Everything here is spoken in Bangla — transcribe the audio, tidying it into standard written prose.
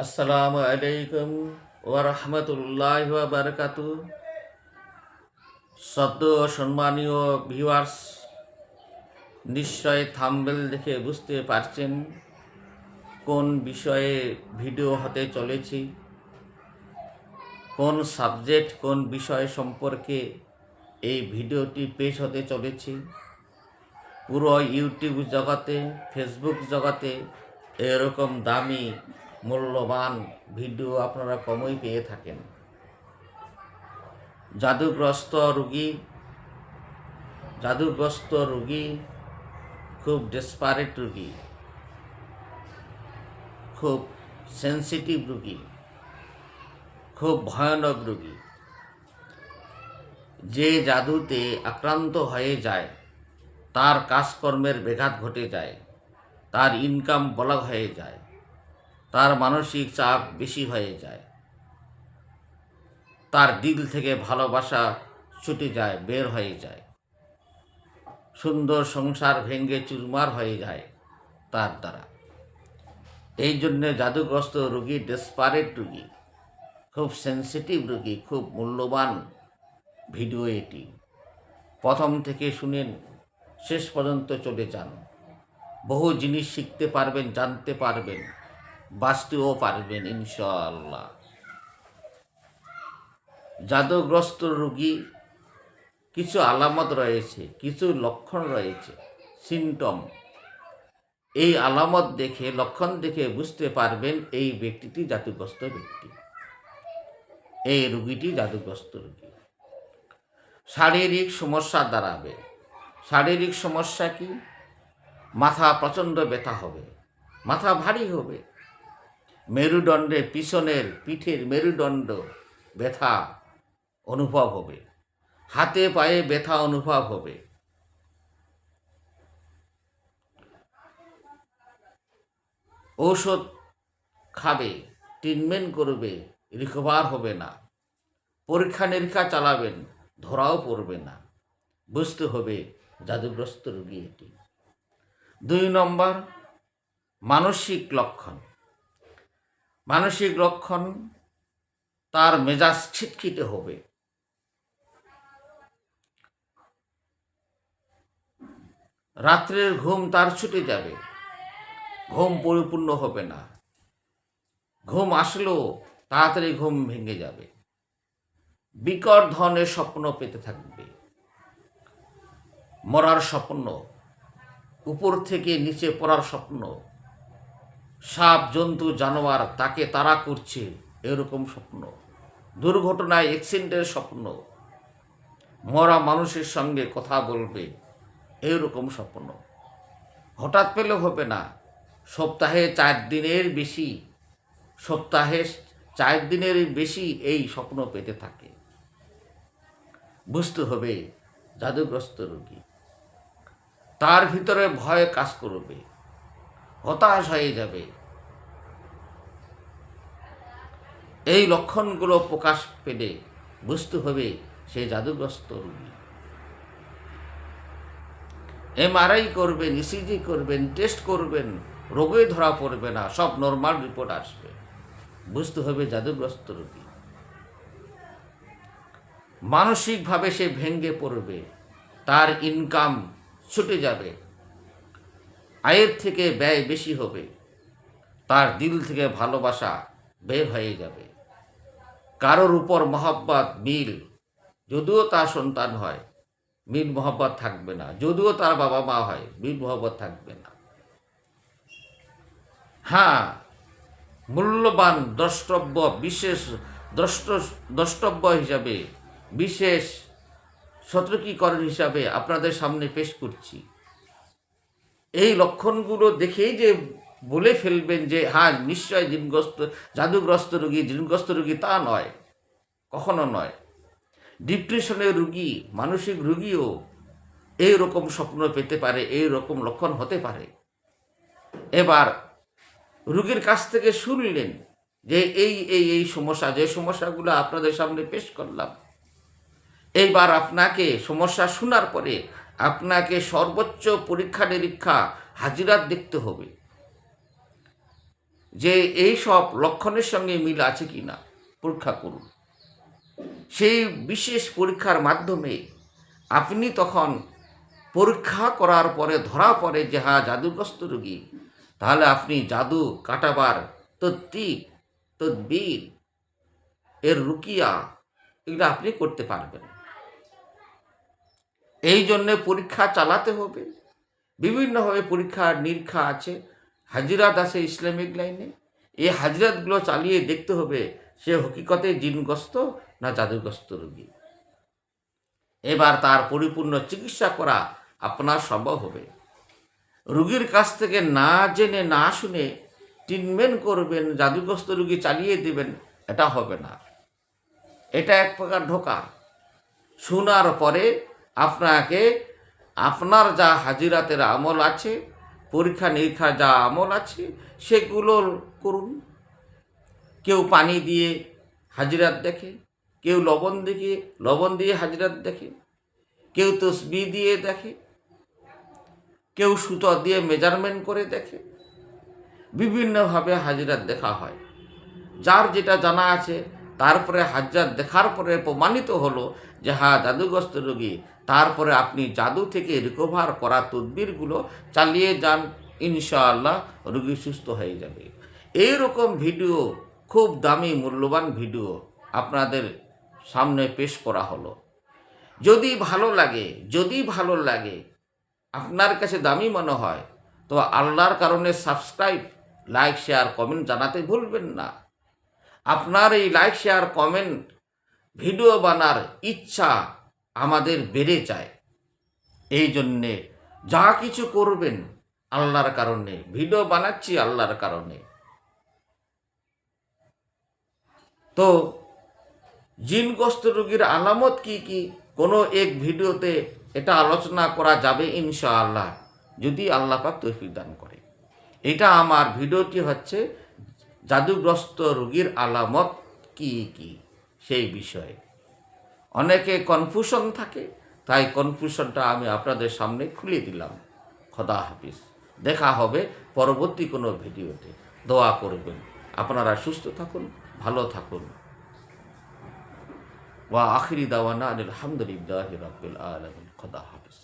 আসসালামু আলাইকুম ওয়া রাহমাতুল্লাহি ওয়া বারাকাতুহু। সদ্য সম্মানীয় ভিউয়ার্স, নিশ্চয় থাম্বনেল দেখে বুঝতে পারছেন কোন বিষয়ে ভিডিও হতে চলেছে, কোন সাবজেক্ট, কোন বিষয় সম্পর্কে এই ভিডিওটি পেশ হতে চলেছে। পুরো ইউটিউব জগতে, ফেসবুক জগতে এরকম দামি মূল্যবান ভিডিও আপনারা কমই পেয়ে থাকেন। জাদুগ্রস্ত রোগী খুব ডেসপারেট রোগী, খুব সেন্সিটিভ রোগী, খুব ভয়ানক রোগী। যে জাদুতে আক্রান্ত হয়ে যায় তার কাজকর্মের ব্যাঘাত ঘটে যায়, তার ইনকাম ব্লক হয়ে যায়, তার মানসিক চাপ বেশি হয়ে যায়, তার দিল থেকে ভালোবাসা ছুটে যায়, বের হয়ে যায়, সুন্দর সংসার ভেঙে চুরমার হয়ে যায় তার দ্বারা। এই জন্যে জাদুগ্রস্ত রোগী ডেসপারেট রোগী, খুব সেন্সিটিভ রোগী, খুব মূল্যবান ভিডিও এটি। প্রথম থেকে শুনেন, শেষ পর্যন্ত চলে যান। বহু জিনিস শিখতে পারবেন, জানতে পারবেন, বাঁচতেও পারবেন ইনশাআল্লাহ। জাদুগ্রস্ত রোগী কিছু আলামত রয়েছে, কিছু লক্ষণ রয়েছে, সিমটম। এই আলামত দেখে, লক্ষণ দেখে বুঝতে পারবেন এই ব্যক্তিটি জাদুগ্রস্ত ব্যক্তি, এই রোগীটি জাদুগ্রস্ত রোগী। শারীরিক সমস্যা দাঁড়াবে। শারীরিক সমস্যা কি? মাথা প্রচণ্ড ব্যথা হবে, মাথা ভারী হবে, মেরুদণ্ডে, পিঠের মেরুদণ্ড ব্যথা অনুভব হবে, হাতে পায়ে ব্যথা অনুভব হবে, ঔষধ খাবে, ট্রিটমেন্ট করবে, রিকভার হবে না, পরীক্ষা নিরীক্ষা চালাবেন, ধরাও পড়বে না। বুঝতে হবে জাদুগ্রস্ত রোগী এটি। 2 নম্বর, মানসিক লক্ষণ। মানসিক লক্ষণ, তার মেজাজ খিটখিটে হবে, রাত্রের ঘুম তার ছুটে যাবে, ঘুম পরিপূর্ণ হবে না, ঘুম আসলেও তাড়াতাড়ি ঘুম ভেঙে যাবে, বিকট ধরনের স্বপ্ন পেতে থাকবে, মরার স্বপ্ন, উপর থেকে নিচে পড়ার স্বপ্ন, সাপ জন্তু জানোয়ার তাকে তাড়া করছে এরকম স্বপ্ন, দুর্ঘটনায় অ্যাক্সিডেন্টের স্বপ্ন, মরা মানুষের সঙ্গে কথা বলবে এরকম স্বপ্ন। হঠাৎ পেলে হবে না, সপ্তাহে 4 দিনের বেশি, সপ্তাহে 4 দিনের বেশি এই স্বপ্ন পেতে থাকে। বুঝতে হবে জাদুগ্রস্ত রোগী। তার ভিতরে ভয় কাজ করবে, হতাশ হয়ে যাবে। এই লক্ষণগুলো প্রকাশ পেলে বুঝতে হবে সে জাদুগ্রস্ত রোগী। MRI করবেন, ECG করবেন, টেস্ট করবেন, রোগে ধরা পড়বে না, সব নর্মাল রিপোর্ট আসবে। বুঝতে হবে জাদুগ্রস্ত রোগী। মানসিকভাবে সে ভেঙে পড়বে, তার ইনকাম ছুটে যাবে, আয়ের থেকে ব্যয় বেশি হবে, তার দিল থেকে ভালোবাসা বের হয়ে যাবে, কারোর উপর মহব্বত, মিল, যদিও তার সন্তান হয় মিল মহব্বত থাকবে না, যদিও তার বাবা মা হয় মিল মহব্বত থাকবে না। হ্যাঁ, মূল্যবান দ্রষ্টব্য, বিশেষ দ্রষ্টব্য হিসাবে, বিশেষ সতর্কীকরণ হিসাবে আপনাদের সামনে পেশ করছি। এই লক্ষণগুলো দেখেই যে বলে ফেলবেন যে হ্যাঁ নিশ্চয় জাদুগ্রস্ত রোগী, তা নয়, কখনো নয়। ডিপ্রেশনের রোগী, মানসিক রোগীও এই রকম স্বপ্ন পেতে পারে, এই রকম লক্ষণ হতে পারে। এবার রোগীর কাছ থেকে শুনলেন যে এই সমস্যা, যে সমস্যাগুলো আপনাদের সামনে পেশ করলাম। এইবার আপনাকে সমস্যা শোনার পরে আপনাকে সর্বোচ্চ পরীক্ষা নিরীক্ষা হাজিরাত দেখতে হবে যে এই সব লক্ষণের সঙ্গে মিল আছে কি না পরীক্ষা করুন। সেই বিশেষ পরীক্ষার মাধ্যমে আপনি তখন পরীক্ষা করার পরে ধরা পড়ে যে হ্যাঁ জাদুগ্রস্ত রোগী, তাহলে আপনি জাদু কাটাবার তদ্বির এর রুকিয়া এগুলো আপনি করতে পারবেন। এই জন্যে পরীক্ষা চালাতে হবে। বিভিন্নভাবে পরীক্ষা নিরীক্ষা আছে, হাজিরাত আছে ইসলামিক লাইনে। এই হাজিরাতগুলো চালিয়ে দেখতে হবে সে হকিকতে জিনগ্রস্ত না জাদুগ্রস্ত রোগী। এবার তার পরিপূর্ণ চিকিৎসা করা আপনার সম্ভব হবে। রোগীর কাছ থেকে না জেনে না শুনে ট্রিটমেন্ট করবেন, জাদুগ্রস্ত রোগী চালিয়ে দেবেন, এটা হবে না। এটা এক প্রকার ধোঁকা। শোনার পরে আপনাকে আপনার যা হাজিরাতের আমল আছে, পরীক্ষা নিরীক্ষার যা আমল আছে সেগুলো করুন। কেউ পানি দিয়ে হাজিরাত দেখে, কেউ লবণ দিয়ে হাজিরাত দেখে, কেউ তসবিহ দিয়ে দেখে, কেউ সুতো দিয়ে মেজারমেন্ট করে দেখে। বিভিন্নভাবে হাজিরাত দেখা হয়। যার যেটা জানা আছে, তারপরে হাজিরাত দেখার পরে প্রমাণিত হলো যে হ্যাঁ জাদুগ্রস্ত রোগী, তারপরে আপনি জাদু থেকে রিকভার করা তদবিরগুলো চালিয়ে যান, ইনশাআল্লাহ রোগী সুস্থ হয়ে যাবে। এইরকম ভিডিও, খুব দামি মূল্যবান ভিডিও আপনাদের সামনে পেশ করা হলো। যদি ভালো লাগে আপনার কাছে দামি মনে হয়, তো আল্লাহর কারণে সাবস্ক্রাইব, লাইক, শেয়ার, কমেন্ট জানাতে ভুলবেন না। আপনার এই লাইক, শেয়ার, কমেন্ট, ভিডিও বানার ইচ্ছা আমাদের বেড়ে যায়। এই জন্যে যা কিছু করবেন আল্লাহর কারণে, ভিডিও বানাচ্ছি আল্লাহর কারণে। তো জিনগ্রস্ত রোগীর আলামত কি কি কোনো এক ভিডিওতে এটা আলোচনা করা যাবে ইনশাআল্লাহ, যদি আল্লাহ পাক তৌফিক দান করে। এটা আমার ভিডিওটি হচ্ছে জাদুগ্রস্ত রোগীর আলামত কি কি সেই বিষয়ে। অনেকে কনফিউশন থাকে, তাই কনফিউশনটা আমি আপনাদের সামনে খুলে দিলাম। খোদা হাফিজ। দেখা হবে পরবর্তী কোনো ভিডিওতে। দোয়া করবেন, আপনারা সুস্থ থাকুন, ভালো থাকুন। ওয়া আখিরি দাওয়ানা আলহামদুলিল্লাহি রাব্বিল আলামিন। খোদা হাফিজ।